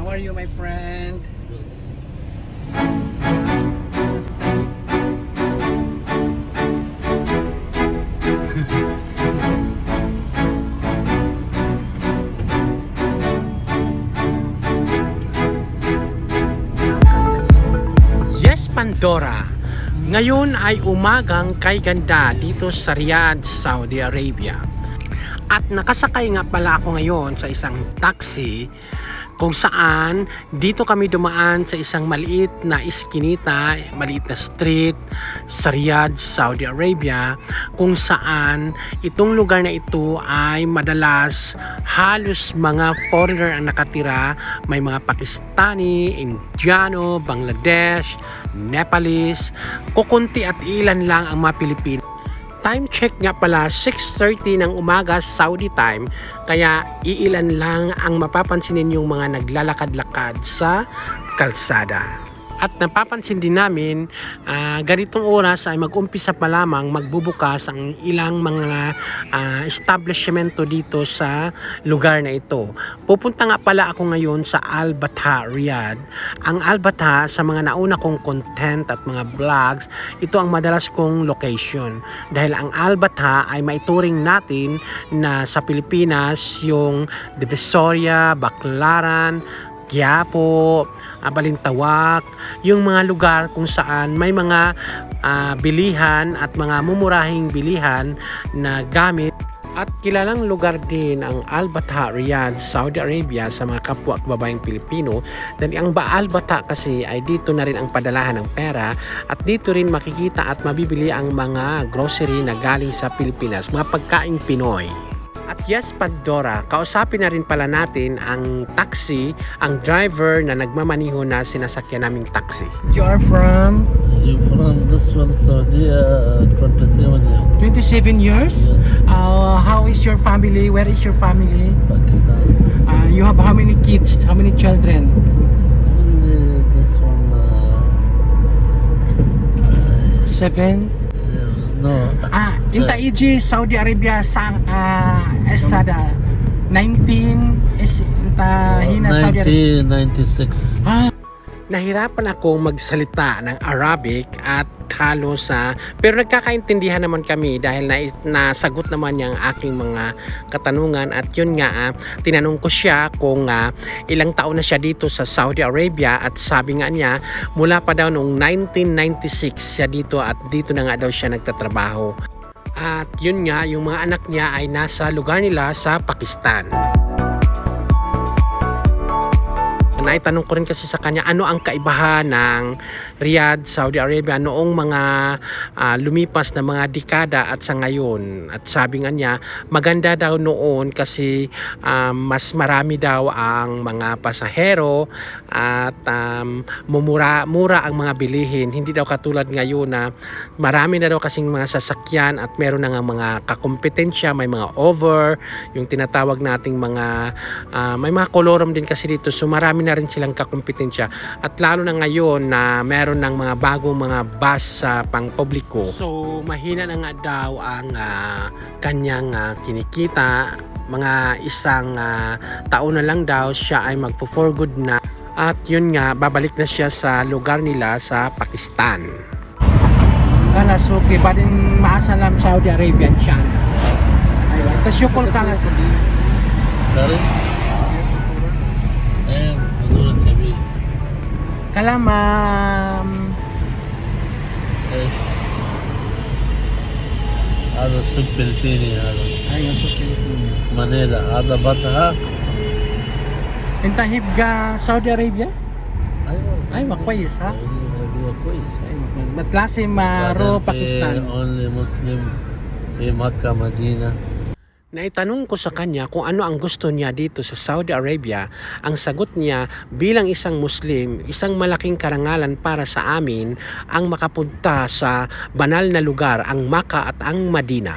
How are you, my friend? Yes, Pandora. Ngayon ay umagang kay ganda dito sa Riyadh, Saudi Arabia. At nakasakay nga pala ako ngayon sa isang taxi kung saan dito kami dumaan sa isang maliit na iskinita, maliit na street sa Riyadh, Saudi Arabia, kung saan itong lugar na ito ay madalas halos mga foreigner ang nakatira. May mga Pakistani, Indiano, Bangladesh, Nepalese, kukunti at ilan lang ang mga Pilipino. Time check nga pala 6:30 ng umaga Saudi time, kaya iilan lang ang mapapansin ninyong mga naglalakad-lakad sa kalsada. At napapansin din namin ganitong oras ay mag-umpisa pa lamang magbubukas ang ilang mga establishmento dito sa lugar na ito. Pupunta nga pala ako ngayon sa Al Batha, Riyadh. Ang Al Batha, sa mga nauna kong content at mga vlogs, ito ang madalas kong location. Dahil ang Al Batha ay maituring natin na sa Pilipinas yung Divisoria, Baclaran, Quiapo, Balintawak, yung mga lugar kung saan may mga bilihan at mga mumurahing bilihan na gamit. At kilalang lugar din ang Al Batha, Riyadh, Saudi Arabia sa mga kapwa at babaeng Pilipino. Dahil ang Al Batha kasi ay dito na rin ang padalahan ng pera at dito rin makikita at mabibili ang mga grocery na galing sa Pilipinas, mga pagkaing Pinoy. At yes, Pandora, kausapin na rin pala natin ang taxi, ang driver na nagmamaniho na sinasakyan naming taxi. You are from? You from this one, Saudi, 27 years. 27 years? Yes. How is your family? Where is your family? Pakistan. You have how many kids? How many children? Only this one, 7? no. Inta iji Saudi Arabia sa esada 19 is inta hina Saudi Arabia 1996. Nahirapan akong magsalita ng Arabic at halos pero nagkakaintindihan naman kami dahil nasagot naman yung aking mga katanungan. At yun nga, tinanong ko siya kung ilang taon na siya dito sa Saudi Arabia, at sabi nga niya mula pa daw noong 1996 siya dito at dito na nga daw siya nagtatrabaho. At yun nga, yung mga anak niya ay nasa lugar nila sa Pakistan. Naitanong ko rin kasi sa kanya ano ang kaibahan ng Riyadh, Saudi Arabia noong mga lumipas na mga dekada at sa ngayon. At sabi nga niya maganda daw noon kasi mas marami daw ang mga pasahero at mura ang mga bilihin. Hindi daw katulad ngayon na marami na daw kasing mga sasakyan at meron na nga mga kakompetensya, may mga over, yung tinatawag nating mga may mga kolorum din kasi dito, so marami na rin silang kakompetensya. At lalo na ngayon na meron ng mga bagong mga bus sa pangpubliko, so mahina na nga daw ang kanyang kinikita. Mga isang taon na lang daw siya ay magpo-for good na. At yun nga, babalik na siya sa lugar nila sa Pakistan. Kala suki pa din maasalam Saudi Arabian siya. Ayun, tasyukol kala sa Sorry? حضور النبي كلام ايش هذا سوق فلبيني هذا ايوه سوق فلبيني منيلا هذا بطها انت هيبقى سعودي ارابيا ايوه كويس ها سعودية عربية كويس ايوه لازم رو باكستان only Muslim في مكة مدينة. Naitanong ko sa kanya kung ano ang gusto niya dito sa Saudi Arabia. Ang sagot niya, bilang isang Muslim, isang malaking karangalan para sa amin ang makapunta sa banal na lugar, ang Makkah at ang Madina.